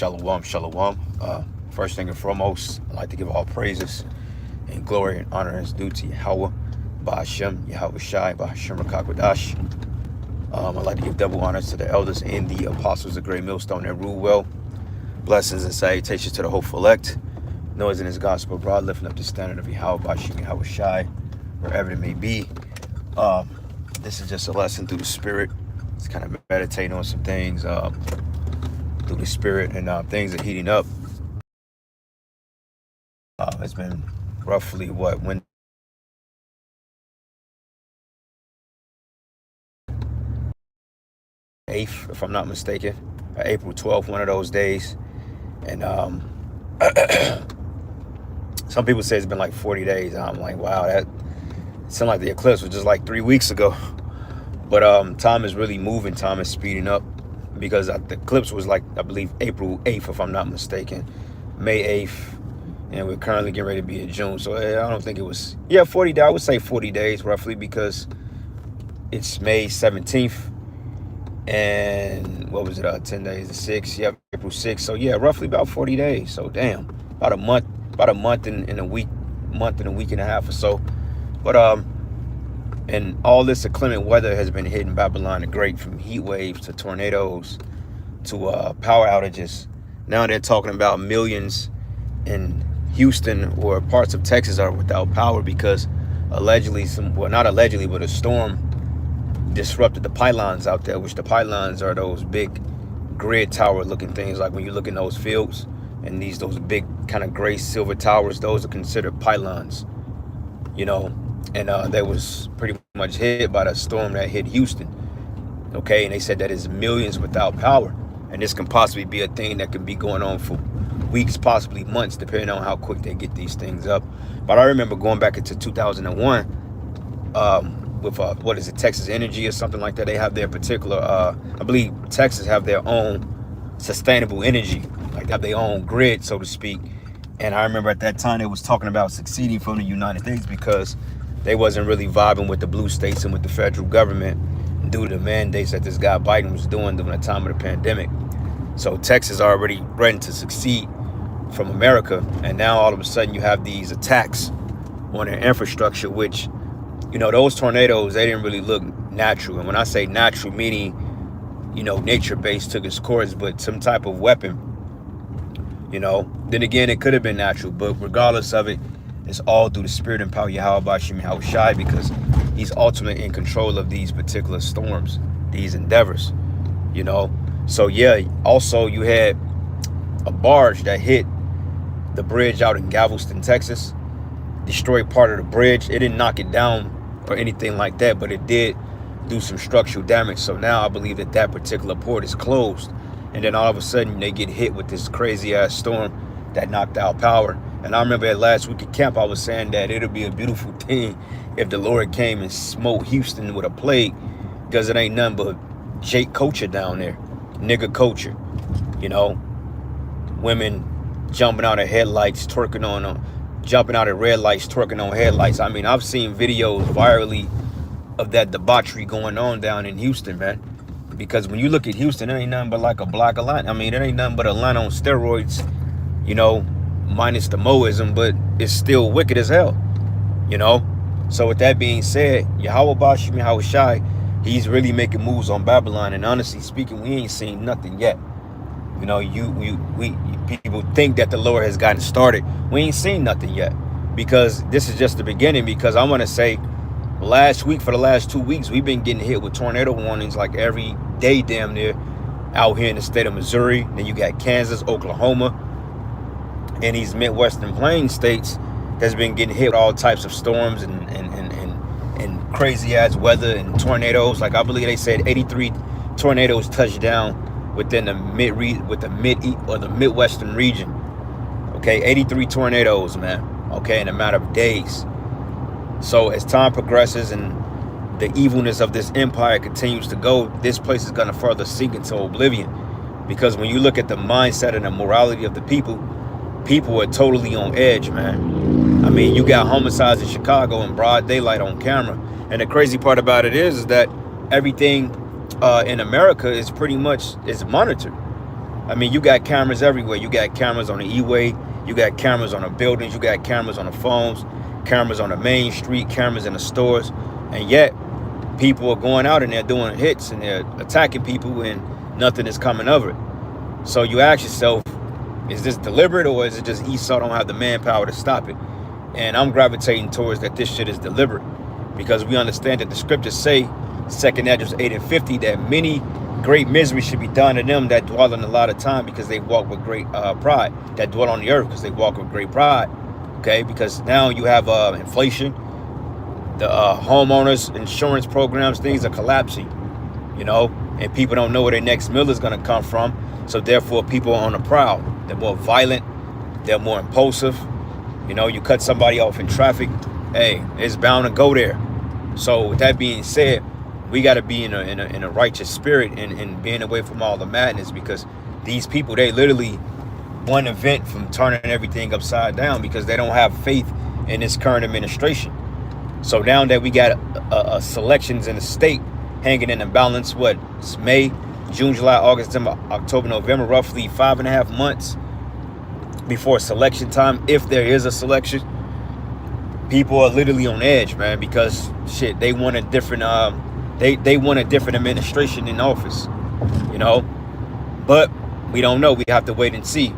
Shalom, shalom. First thing and foremost, I'd like to give all praises and glory and honor is due to Yahweh, Ba'ashem, Yahweh Shai, Ba'ashem Rakakwadash. I'd like to give double honors to the elders and the apostles of Great Millstone that rule well. Blessings and salutations to the hopeful elect. Noise in his gospel broad, lifting up the standard of Yahweh, Ba'ashem, Yahweh Shai, wherever it may be. This is just a lesson through the Spirit. It's kind of meditating on some things through the Spirit, and things are heating up. It's been roughly when 8th, if I'm not mistaken, April 12th, one of those days. And some people say it's been like 40 days. I'm like, wow, that sounded like the eclipse was just like 3 weeks ago. But time is really moving. Time is speeding up, because the eclipse was like, I believe, April 8th, if I'm not mistaken, May 8th. And we're currently getting ready to be in June. So I don't think it was, 40 days. I would say 40 days roughly, because it's May 17th. And what was it, 10 days, the 6th, April 6th. So roughly about 40 days. So damn, about a month and a week and a half or so. But and all this inclement weather has been hitting Babylon the Great, from heat waves to tornadoes to power outages. Now they're talking about millions in Houston or parts of Texas are without power because allegedly not allegedly, but a storm disrupted the pylons out there, which the pylons are those big grid tower looking things. Like when you look in those fields and those big kind of gray silver towers, those are considered pylons, and that was pretty much hit by the storm that hit Houston. Okay, and they said that is millions without power, and this can possibly be a thing that could be going on for weeks, possibly months, depending on how quick they get these things up. But I remember going back into 2001 with what is it, Texas Energy or something like that. They have their particular I believe Texas have their own sustainable energy, like they have their own grid, so to speak. And I remember at that time they was talking about succeeding from the United States because they wasn't really vibing with the blue states and with the federal government due to the mandates that this guy Biden was doing during the time of the pandemic. So Texas already ready to succeed from America, and now all of a sudden you have these attacks on their infrastructure, which, those tornadoes, they didn't really look natural. And when I say natural, meaning, nature-based took its course, but some type of weapon, then again, it could have been natural. But regardless of it, it's all through the Spirit and power of Yahweh Ba'ashem Yahweh Shai, because he's ultimately in control of these particular storms, these endeavors, So also you had a barge that hit the bridge out in Galveston, Texas, destroyed part of the bridge. It didn't knock it down or anything like that, but it did do some structural damage. So now I believe that particular port is closed. And then all of a sudden they get hit with this crazy ass storm that knocked out power. And I remember at last week at camp, I was saying that it'll be a beautiful thing if the Lord came and smote Houston with a plague, because it ain't nothing but Jake culture down there, nigga culture, women jumping out of headlights, twerking on them, jumping out of red lights, twerking on headlights. I mean, I've seen videos virally of that debauchery going on down in Houston, man. Because when you look at Houston, it ain't nothing but like a block of line. I mean, it ain't nothing but a line on steroids, minus the Moism, but it's still wicked as hell, So with that being said, Yahweh Ba'ashem Yahweh Shai, he's really making moves on Babylon. And honestly speaking, we ain't seen nothing yet. People think that the Lord has gotten started. We ain't seen nothing yet, because this is just the beginning. Because I want to say, for the last 2 weeks, we've been getting hit with tornado warnings like every day, damn near, out here in the state of Missouri. Then you got Kansas, Oklahoma, and these Midwestern Plains states that's been getting hit with all types of storms and crazy ass weather and tornadoes. Like I believe they said 83 tornadoes touched down within the Midwestern region. Okay, 83 tornadoes, man. Okay, in a matter of days. So as time progresses and the evilness of this empire continues to go, this place is going to further sink into oblivion. Because when you look at the mindset and the morality of the people are totally on edge, man. I mean, you got homicides in Chicago in broad daylight on camera. And the crazy part about it is that everything in America is pretty much monitored. I mean, you got cameras everywhere. You got cameras on the E-way. You got cameras on the buildings. You got cameras on the phones, cameras on the main street, cameras in the stores. And yet, people are going out and they're doing hits and they're attacking people and nothing is coming of it. So you ask yourself, is this deliberate or is it just Esau don't have the manpower to stop it? And I'm gravitating towards that this shit is deliberate, because we understand that the scriptures say, 2nd Esdras 8 and 50, that many great misery should be done to them that dwell in a lot of time, because they walk with great pride, that dwell on the earth because they walk with great pride. Okay, because now you have inflation, the homeowners insurance programs, things are collapsing, you know, and people don't know where their next meal is going to come from. So therefore, people are on the prowl. They're more violent. They're more impulsive. You know, you cut somebody off in traffic, hey, it's bound to go there. So with that being said, we got to be in a righteous spirit and being away from all the madness, because these people, they literally one event from turning everything upside down because they don't have faith in this current administration. So now that we got selections in the state hanging in the balance, what, it's May, June, July, August, September, October, November, roughly 5.5 months before selection time, if there is a selection, people are literally on edge, man, because shit, they want a different they want a different administration in office, you know. But we don't know. We have to wait and see,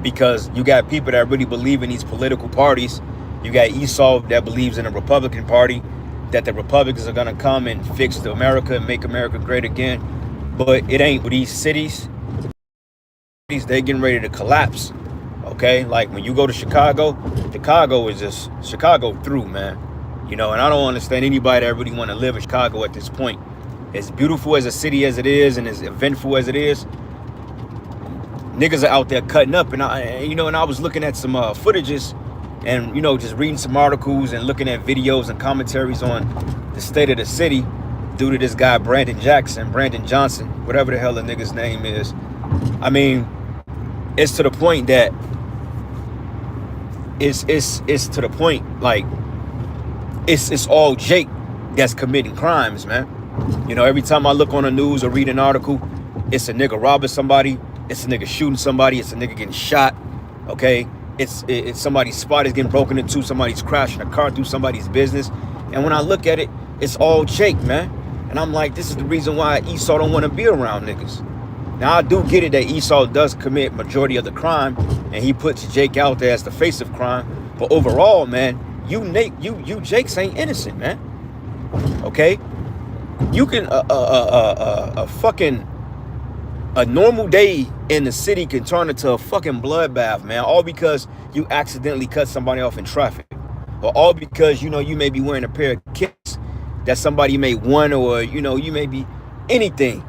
because you got people that really believe in these political parties. You got Esau that believes in the Republican Party, that the Republicans are gonna come and fix America and make America great again. But it ain't. With these cities, they getting ready to collapse. Okay, like when you go to Chicago, Chicago is just Chicago through, man. You know, and I don't understand anybody that really want to live in Chicago at this point. As beautiful as a city as it is, and as eventful as it is, niggas are out there cutting up. And I was looking at some footages, and you know, just reading some articles and looking at videos and commentaries on the state of the city due to this guy Brandon Johnson, whatever the hell the nigga's name is. I mean, it's to the point that it's to the point, like, it's all Jake that's committing crimes, man. You know, every time I look on the news or read an article, it's a nigga robbing somebody, it's a nigga shooting somebody, it's a nigga getting shot. Okay, it's somebody's spot is getting broken into, somebody's crashing a car through somebody's business. And when I look at it, it's all Jake, man. And I'm like, this is the reason why Esau don't want to be around niggas. Now, I do get it that Esau does commit majority of the crime, and he puts Jake out there as the face of crime. But overall, man, you Jakes ain't innocent, man. Okay, you can a normal day in the city can turn into a fucking bloodbath, man. All because you accidentally cut somebody off in traffic, or all because you may be wearing a pair of kicks that somebody may want, or you may be anything.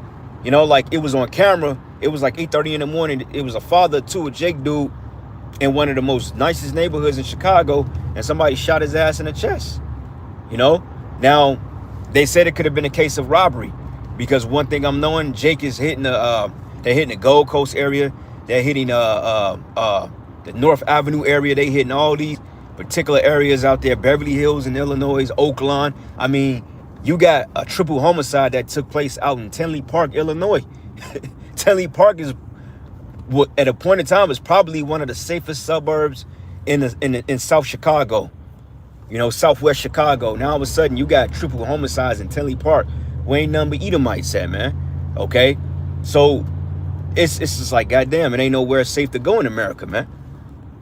Like it was on camera. It was like 8:30 in the morning. It was a father to a Jake dude in one of the most nicest neighborhoods in Chicago, and somebody shot his ass in the chest. Now they said it could have been a case of robbery, because one thing I'm knowing, Jake is hitting they're hitting the Gold Coast area. They're hitting the North Avenue area. They hitting all these particular areas out there, Beverly Hills in Illinois, Oakland. I mean, you got a triple homicide that took place out in Tinley Park, Illinois. Tinley Park is, at a point in time, is probably one of the safest suburbs in South Chicago. Southwest Chicago. Now all of a sudden you got triple homicides in Tinley Park, where ain't nothing but Edomites at, man. Okay, so it's just like, goddamn, it ain't nowhere safe to go in America, man.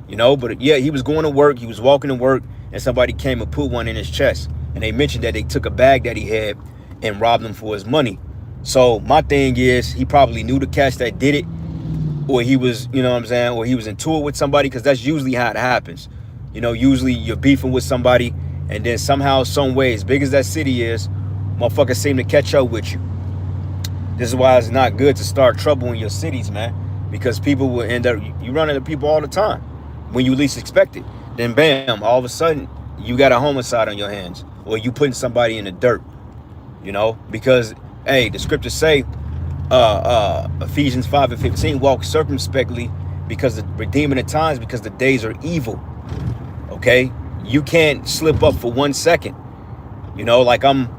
But yeah, he was going to work. He was walking to work, and somebody came and put one in his chest. And they mentioned that they took a bag that he had and robbed him for his money. So my thing is, he probably knew the cats that did it, or he was, or he was in tour with somebody, because that's usually how it happens. Usually you're beefing with somebody, and then somehow, some way, as big as that city is, motherfuckers seem to catch up with you. This is why it's not good to start trouble in your cities, man, because people will end up, you run into people all the time when you least expect it. Then bam, all of a sudden, you got a homicide on your hands, or you putting somebody in the dirt, because, hey, the scriptures say, Ephesians 5 and 15, walk circumspectly because of redeeming the times, because the days are evil. Okay, you can't slip up for 1 second. Like I'm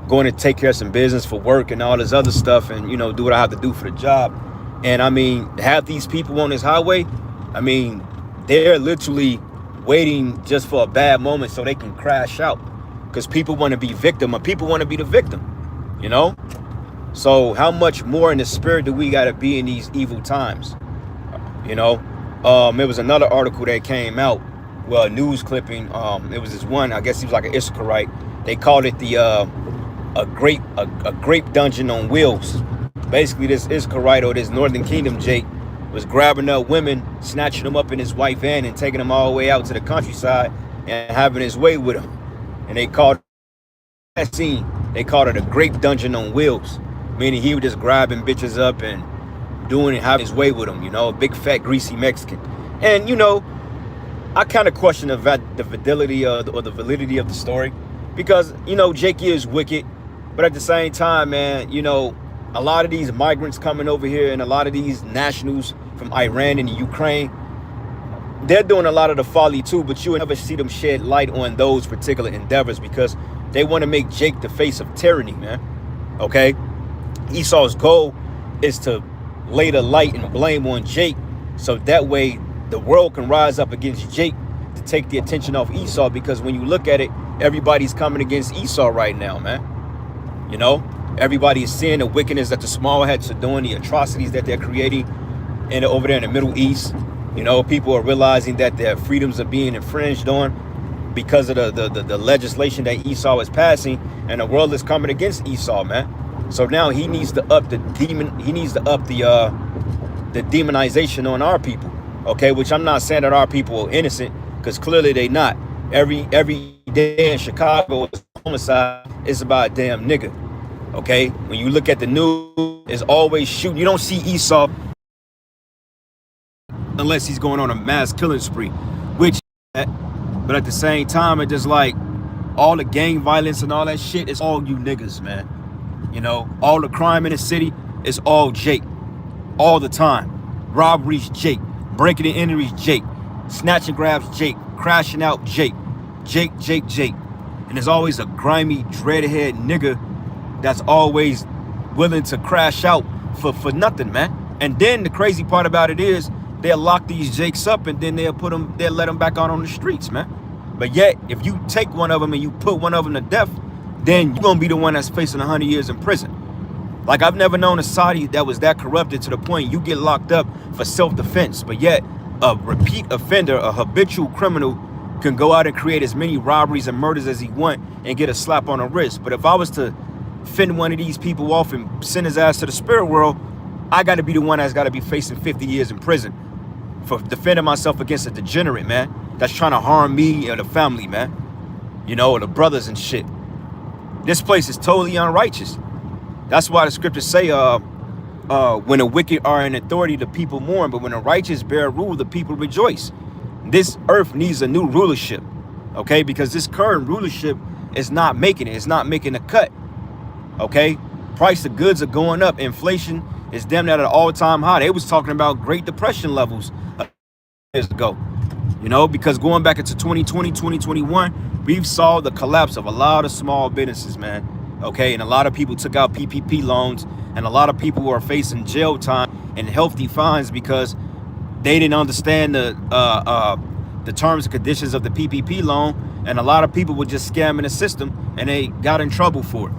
going to take care of some business for work and all this other stuff, and do what I have to do for the job. And I mean, have these people on this highway, I mean, they're literally waiting just for a bad moment so they can crash out. Because people want to be victim, or people want to be the victim, you know? So how much more in the spirit do we got to be in these evil times? You know, it was another article that came out, well, a news clipping. It was this one, I guess he was like an Issacharite. They called it the a grape dungeon on wheels. Basically, this Issacharite, or this Northern Kingdom Jake, was grabbing up women, snatching them up in his white van and taking them all the way out to the countryside and having his way with them. And they called that scene, they called it a grape dungeon on wheels, meaning he was just grabbing bitches up and doing it, having his way with them, you know, a big fat greasy Mexican. And you know, I kind of question the validity or the validity of the story, because you know Jake is wicked, but at the same time, man, you know, a lot of these migrants coming over here and a lot of these nationals from Iran and the Ukraine, they're doing a lot of the folly too, but you will never see them shed light on those particular endeavors because they want to make Jake the face of tyranny, man. Okay? Esau's goal is to lay the light and blame on Jake, so that way the world can rise up against Jake to take the attention off Esau, because when you look at it, everybody's coming against Esau right now, man. You know? Everybody is seeing the wickedness that the small hats are doing, the atrocities that they're creating over there in the Middle East. You know, people are realizing that their freedoms are being infringed on because of the legislation that Esau is passing, and the world is coming against Esau, man. So now he needs to up the demonization on our people, okay? Which I'm not saying that our people are innocent, because clearly they not. Every day in Chicago, homicide is about a damn nigga, okay? When you look at the news, it's always shooting. You don't see Esau unless he's going on a mass killing spree, but at the same time, it's just like all the gang violence and all that shit is all you niggas, man. You know, all the crime in the city is all Jake, all the time. Robberies, Jake. Breaking and entries, Jake. Snatch and grabs, Jake. Crashing out, Jake. Jake. And there's always a grimy, dreadhead nigga that's always willing to crash out for nothing, man. And then the crazy part about it is they'll lock these Jakes up and then they'll let them back out on the streets, man. But yet, if you take one of them and you put one of them to death, then you're gonna be the one that's facing 100 years in prison. Like, I've never known a Saudi that was that corrupted to the point you get locked up for self-defense, but yet a repeat offender, a habitual criminal, can go out and create as many robberies and murders as he want and get a slap on the wrist. But if I was to fend one of these people off and send his ass to the spirit world, I gotta be the one that's gotta be facing 50 years in prison for defending myself against a degenerate, man, that's trying to harm me or the family, man, you know, or the brothers and shit. This place is totally unrighteous. That's why the scriptures say, when the wicked are in authority, the people mourn, but when the righteous bear rule, the people rejoice. This earth needs a new rulership, okay? Because this current rulership is not making it. It's not making the cut, okay? Price of goods are going up. Inflation is damn near at an all-time high. They was talking about Great Depression levels years ago, you know, because going back into 2020, 2021, we've saw the collapse of a lot of small businesses, man. Okay, and a lot of people took out PPP loans, and a lot of people are facing jail time and hefty fines because they didn't understand the terms and conditions of the PPP loan, and a lot of people were just scamming the system, and they got in trouble for it,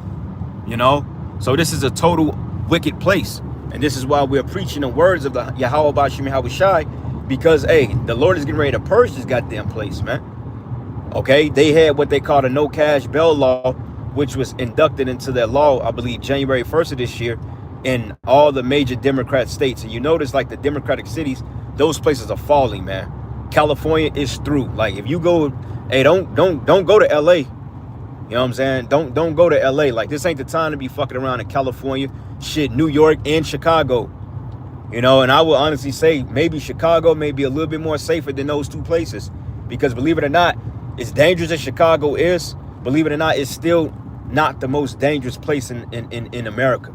you know. So this is a total wicked place, and this is why we're preaching the words of the Yahweh Bashim Yahushai, because hey, the Lord is getting ready to purge this goddamn place, man. Okay, they had what they called a no cash bail law, which was inducted into their law, I believe, January 1st of this year in all the major Democrat states. And you notice, like, the Democratic cities, those places are falling, man. California is through. Like, if you go, hey, don't go to LA. You know what I'm saying? Don't go to LA. Like, this ain't the time to be fucking around in California, shit, New York and Chicago. You know, and I will honestly say maybe Chicago may be a little bit more safer than those two places, because believe it or not, as dangerous as Chicago is, believe it or not, it's still not the most dangerous place in America.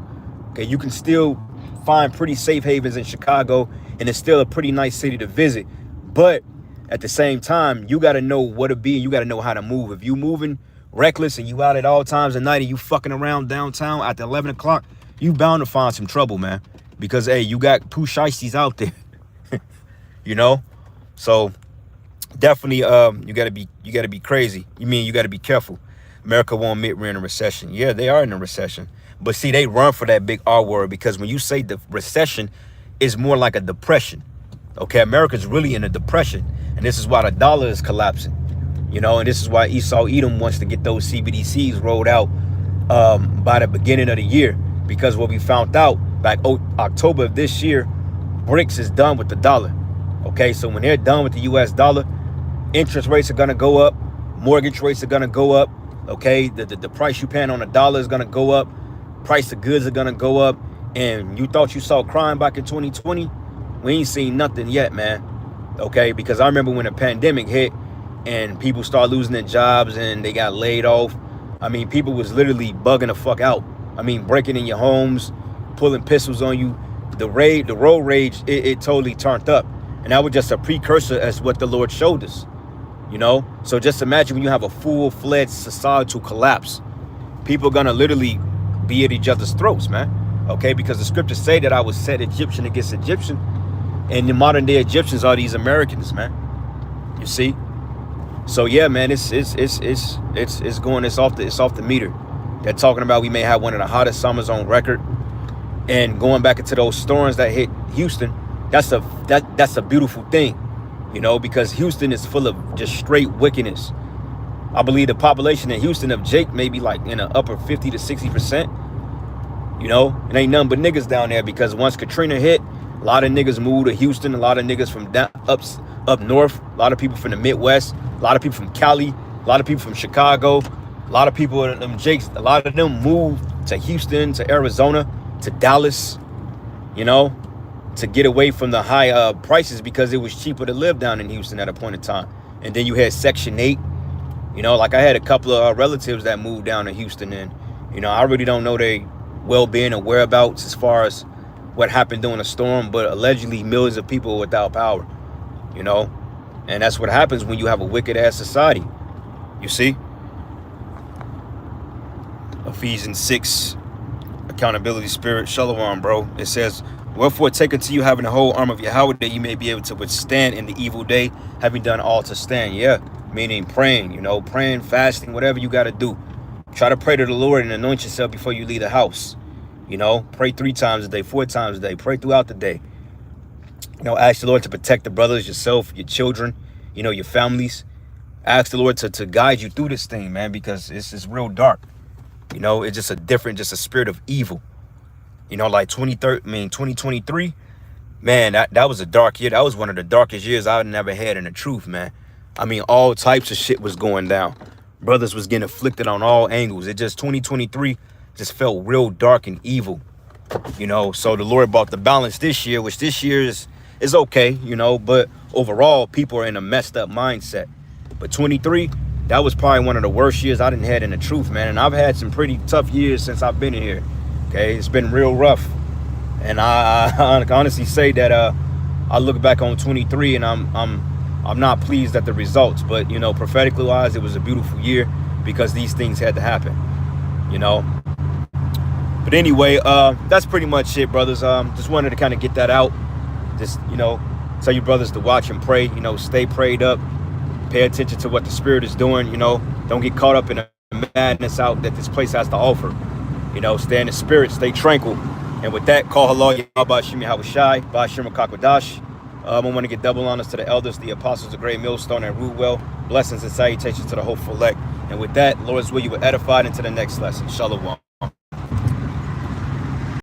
Okay, you can still find pretty safe havens in Chicago, and it's still a pretty nice city to visit. But at the same time, you got to know what to be, and you got to know how to move. If you moving reckless and you out at all times of night and you fucking around downtown after 11 o'clock, you bound to find some trouble, man. because hey, you got Pooh Shiesties out there, you know. So definitely, you gotta be crazy. You gotta be careful. America won't admit we're in a recession. Yeah, they are in a recession, but see, they run for that big R word, because when you say the recession, it's more like a depression. Okay, America's really in a depression, and this is why the dollar is collapsing. You know, and this is why Esau Edom wants to get those CBDCs rolled out by the beginning of the year, because what we found out back October of this year, BRICS is done with the dollar. Okay, so when they're done with the US dollar, interest rates are going to go up, mortgage rates are going to go up. Okay, the price you paying on a dollar is going to go up, price of goods are going to go up. And you thought you saw crime back in 2020? We ain't seen nothing yet, man. Okay, because I remember when the pandemic hit and people started losing their jobs and they got laid off. I mean, people was literally bugging the fuck out. I mean, breaking in your homes, pulling pistols on you. The road rage, it totally turned up. And that was just a precursor as what the Lord showed us, you know? So just imagine when you have a full-fledged societal collapse. People are gonna literally be at each other's throats, man. Okay, because the scriptures say that I was set Egyptian against Egyptian. And the modern day Egyptians are these Americans, man. You see? So yeah, man, it's off the meter. They're talking about we may have one of the hottest summers on record. And going back into those storms that hit Houston, that's a beautiful thing, you know, because Houston is full of just straight wickedness. I believe the population in Houston of Jake may be like in the upper 50 to 60%. You know, it ain't nothing but niggas down there, because once Katrina hit, a lot of niggas moved to Houston. A lot of niggas from up north. A lot of people from the Midwest. A lot of people from Cali. A lot of people from Chicago. A lot of people in them Jakes. A lot of them moved to Houston, to Arizona, to Dallas. You know, to get away from the high prices, because it was cheaper to live down in Houston at a point in time. And then you had Section 8. You know, like I had a couple of relatives that moved down to Houston, and you know, I really don't know their well-being or whereabouts as far as what happened during the storm, but allegedly millions of people were without power, you know. And that's what happens when you have a wicked ass society, you see. Ephesians 6, accountability spirit, shalom, bro. It says, wherefore take unto you having the whole arm of Yahweh, that you may be able to withstand in the evil day, having done all to stand. Yeah, meaning praying, you know, praying, fasting, whatever you got to do. Try to pray to the Lord and anoint yourself before you leave the house. You know, pray 3 times a day, 4 times a day. Pray throughout the day. You know, ask the Lord to protect the brothers, yourself, your children, you know, your families. Ask the Lord to guide you through this thing, man, because it's real dark. You know, it's just a spirit of evil. You know, like 2023, man, that was a dark year. That was one of the darkest years I've never had in the truth, man. I mean, all types of shit was going down. Brothers was getting afflicted on all angles. It just 2023 just felt real dark and evil, you know. So the Lord brought the balance this year, which this year is okay, you know, but overall people are in a messed up mindset. But 23, that was probably one of the worst years I didn't had in the truth, man. And I've had some pretty tough years since I've been here. Okay, it's been real rough. And I honestly say that I look back on 23 and I'm not pleased at the results, but you know, prophetically wise, it was a beautiful year because these things had to happen, you know. But anyway, that's pretty much it, brothers. Just wanted to kind of get that out. Just, you know, tell you brothers to watch and pray, you know, stay prayed up, pay attention to what the Spirit is doing, you know, don't get caught up in the madness out that this place has to offer. You know, stay in the Spirit, stay tranquil. And with that, call halal Yahweh Shimi Hawashai, Bashir Makakwadash. I want to get double honors to the elders, the apostles of Great Millstone and Rootwell. Blessings and salutations to the whole elect. And with that, Lord's will, you were edified into the next lesson. Shalom.